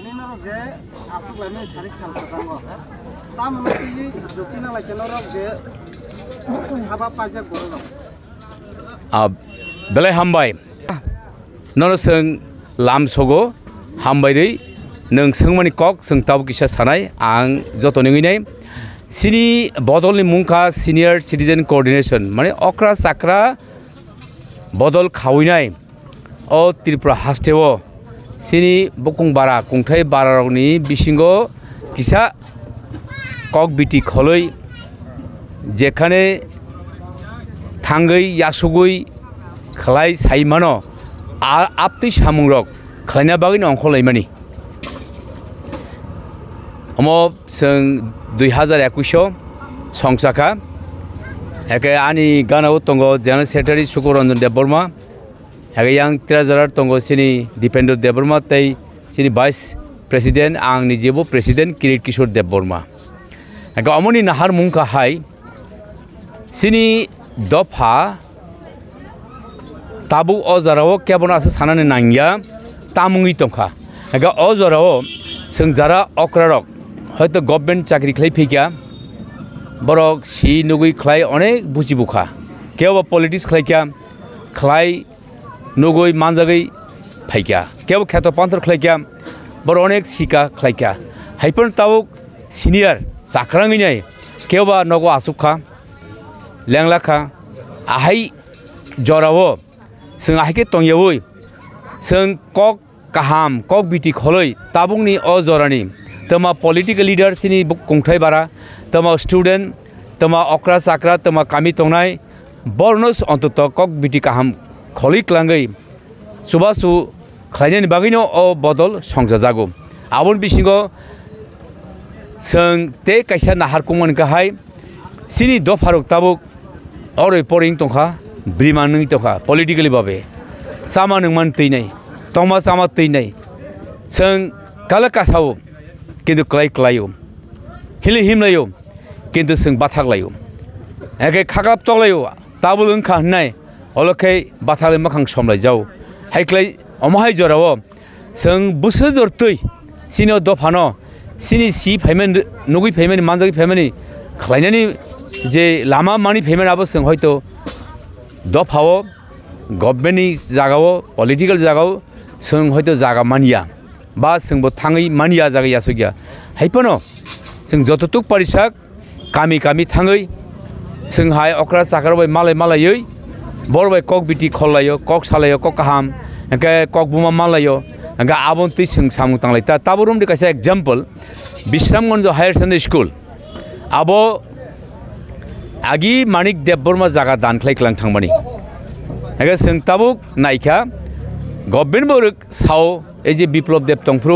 sini norok je aku lama sekali salah ketanggo. Tam nanti jokin lagi norok je apa pajak borong. Dalai hambai. Norok seng lam sogo hambai deh. Neng seng mani kok seng tahu kisah sanai ang joto nengi nai. Sini bodol ni mungka senior citizen coordination. Mane okra sakra bodol khawinai. O Tripura hastewo. Sini bokong bara kungthai bara ni bisingo kisah kok biti kholoi. Jekhane thangai yasugui khalai saimano apti samungrok khalina bagin ongkholai mani. Amo seng 2021 songsaka eke ani gana utongo General Secretary Sukuranjan Deborma eke yang Treasurer tongo sini Dipendra Deborma tei sini Vice President ang nijebu President Kirit Kishore Deborma eke amoni nahar mungka hai sini dopha tabu ozarao kebona asa sanane nangya tamungi tongkha eke ozarao seng jara okrarok হয়তো government চাকরি খাই ফেকা বরক C নগুই খাই অনেক বুঝি বুখা কেউ বা politics খাইকা খাই নগুই মানজাগৈ ফাইকা কেউ খ্যাত পান্তর খাইকা বড় অনেক শিকা খাইকা হাইপন তাওক সিনিয়র চাকরাঙি নাই কেউ বা নগো আসুখা লেংলাখা আহাই জরাও जों आहायके तंगेवै जों कक काहाम कक बिटि खलै ताबुंनि अ जरानि तमा पॉलिटिकल लीडर सिनी कुंथाय बारा तमा स्टूडेंट तमा अक्रा साकरा तमा कामी तंगनाय बरनस अंतत कक बिटि काहाम खलै क्लांगै सुबासु खायनायनि बागैनो अ बदल संजाजागौ आबन बिसिंगो जों ते कायसा नाहार कुमनकाहाय सिनि द फारुक ताबुक अरै परिं तंखा ब्रिमान नों तंखा पॉलिटिकली बाबे सामा नोंमान तैनाय तमा सामा तैनाय जों कालाकासाव किन्तु क्लाय क्लायो हिलि हिमलायो किन्तु जों बाथागलायो एके खाग्राब तगलायो ताबुल ओंखा होननाय अलखै बाथाले माखां समलाय जाव हायक्लाय अमाहाय जराव जों बोसोर जरतै सिनि दफानो सिनि सि फाइमेन नगै फाइमेन मानजागै फाइमेन खालायनायनि जे लामा मानि फाइमेन आबो जों हयतो दफाव गभर्नमेन्टनि जागाव पलिटिकल जागाव जों हयतो जागा मानिया बा जोंबो थाङै मानिया जागाया सगिया हायपनो जों जततुक परिसाक गामि गामि थाङै जोंहाय अक्रा साकराबाय मालाय मालायै बरबाय कक बिटि खलायो कक सालायो कक काहाम एके कक बुमा मालायो एके आबन्ति जों सामु थांलाय ता ताबुरुम दिखायसा एग्जाम्पल बिश्रामगंज हायर सेकेन्डारि स्कुल आबो आगि मानिक देबबर्मा जागा दानख्लायख्लां थांबानि एके जों ताबुक नायखा गभर्नमेन्ट बरक साव एजे बिप्लब देब तंफ्रु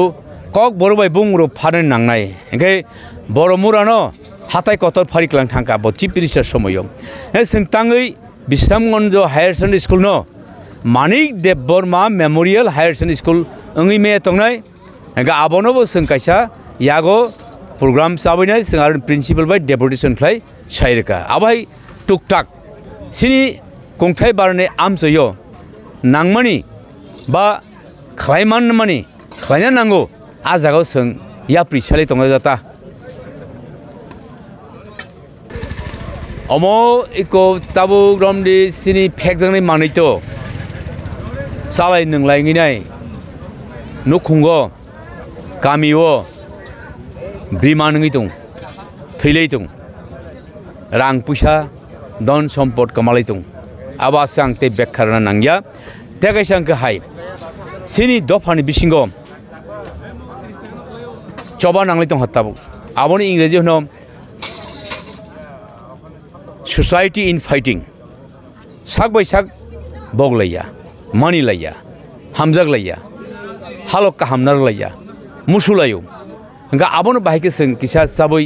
कक बरबाय बुंग्रु फारन नांनाय एके बरमुरानो हाथाय कतर फारिख्लां थांका ब चिफ मिनिस्टार समयो ए जों ताङै बिश्रामगंज हायर सेकेन्डारि स्कुल न Manik Debbarma memorial higher secondary school ओङै मे तंनाय एके आबनोबो जों कायसा यागो प्रोग्राम साबैनाय जों आरो प्रिन्सिपाल बाय डेपुटेसन फ्लाय सायरका आबाय टुकटाक सिनि कुंथाय बारने आमसयो नांमानि बा खालायमान मानि खालायना नांगौ आ जागाव जों या प्रिसालि तंनाय जाता अमो इको ताबु ग्रमदि सिनि फेकजोंनि मानैतो सालाय नोंलायगिनाय नुखुंगो गामियो बिमानङै दं थैलै दं रां पैसा धन सम्पद कमालै दं आबा सांते बेखारना नांगिया तेगायसांखो हाय सिनि दफानि बिसिंगो चबा नांलै दं हाताबो आबनि इंराजि होनो सोसाइटी इन फाइटिं साक बाय साक बगलाया मानिलाया हामजागलाया हालक काहामनारलाया मुसुलायो ओंका आबनो बाहायके जों किसा जाबै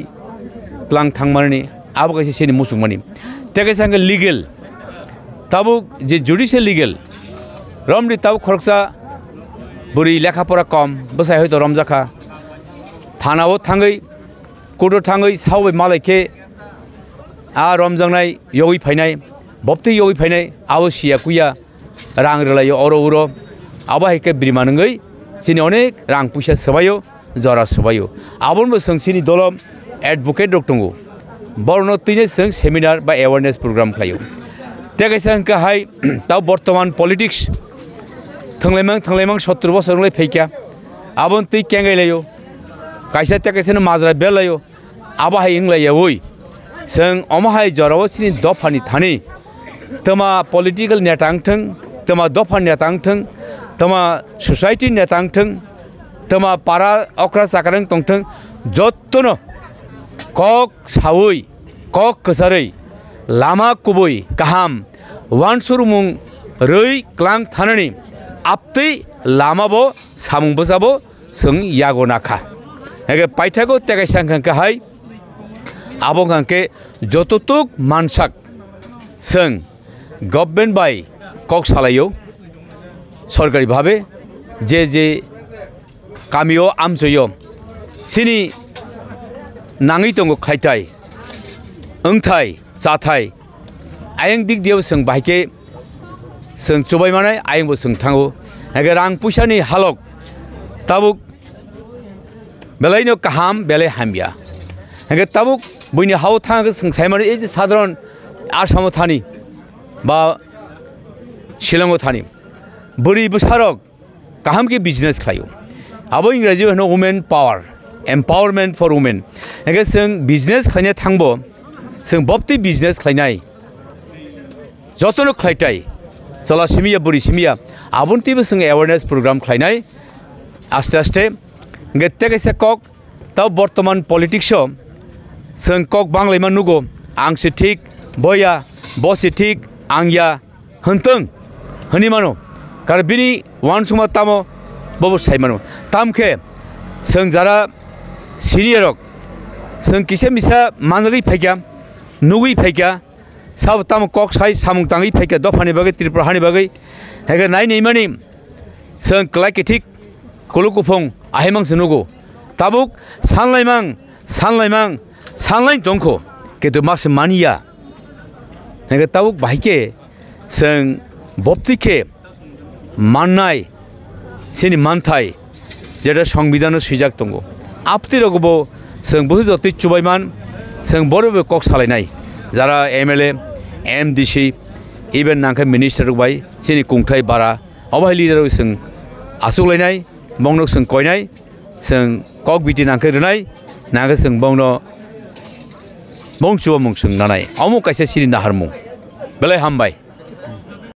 प्लां थांमारनि आबो कायसे सिनि मुसुकमानि तेगायसांखो लिगेल ताबो जे जुडिशियल लिगेल रमदि ताबो खरकसा बुरि लेखाफोरा कम बसाय हयतो रमजाखा थानाव थाङै कोर्टआव थाङै सावबाय मालायखे आ रमजांनाय यगै फायनाय बबते यगै फायनाय आबो सिया कुया रां रोलायो अरो उरो आबो हायके ब्रिमानङै सिनि अनेक रां पैसा सोबायो जरा सुबायो आबोनबो जों सिनि दलम एडभोकेट रक दङ बरनो तिने जों सेमिनार बा एवारनेस प्रोग्राम खायो तेगायसा हाय दा बर्तमान पलिटिक्स थंलायमां 70 बोसोरलै फैक्या आबोन तै केंगायलायो कायसा तेगायसानो माजरा बेलायो आबाहाय इंलायो ओइ जों अमाहाय जराव सिनि दफानि थानि तमा पलिटिकल नेतांथों तमा दफा नेतांथों तमा सोसाइटी नेतांथों तमा पारा अक्रा साकारं तंथों जत्तनो कक सावै कक कसारै लामा कुबै गाहाम वानसुरमुं रै क्लां थानानि आपतै लामाबो सामुंबो जाबो जों यागनाखा हेगे पाइथागो तेगायसांखांखाहाय आबंखांके जततुक मानसाक जों गभर्नमेंट बाय कक सालायो सरकारि भावे जे गामियो आमजयो सिनि नाङै दङ खायथाय ओंथाय जाथाय आयं दिग दियाव जों बाहायके जों चुबाय माने आयंबो जों थाङो हेगे रां फैसानि हालक ताबुक बेलायनो काहाम बेलाय हामिया हेगे ताबुक बयनि हाव थाङो जों सायमाने ए जे साधारन आसामाव थानि बा शिलंआव थानि बोरै बोसारक गाहाम के बिजनेस खायो आबो इंराजी होनो women power empowerment for women हेगे जों बिजनेस खायनो थांबो जों बप्ति बिजनेस खायनाय जतनो खायथाय जला सिमिया बुरि सिमिया आबुनतिबो जों एवारनेस प्रोग्राम खायनाय आस्ते आस्ते गेत्ते कैसे कक ताव बर्तमान पलिटिक्स जों कक बांलायमा नुगो आंसो ठीक बया बसि ठीक आंया होनथों होनि मानो कार बिनि वान सुमा तामो बबो सायमानो तामखे जों जारा सिनियरक जों किसे मिसा मानगै फैक्या नुगै फैक्या सब ताम कक साइ सामुं ताङै फैक्या दफानि बागै त्रिपुरानि बागै हेगे नाय नैमानि जों क्लाइकेटिक कुलुकुफुं आहायमांसो नुगो ताबुक सानलाय दंखो किन्तु मासे मानिया हेगे ताबुक बाहायके जों बप्तिके माननाय सिनि मानथाय जेटा संविधान सुजाक दङ आपतिरगबो जों बहु जति चुबायमान जों बरबो कक सालायनाय जारा एमएलए एमडीसी इभेन नांखा मिनिस्टार बाय सिनि कुंथाय बारा अबाय लिडार जों आसुलायनाय बंनो जों कयनाय जों कक बिटि नांखा रनाय नांखा जों बंनो बंचुवा मुं सोंनाय अमु कायसे सिनि नाहारमु बेलाय हामबाय।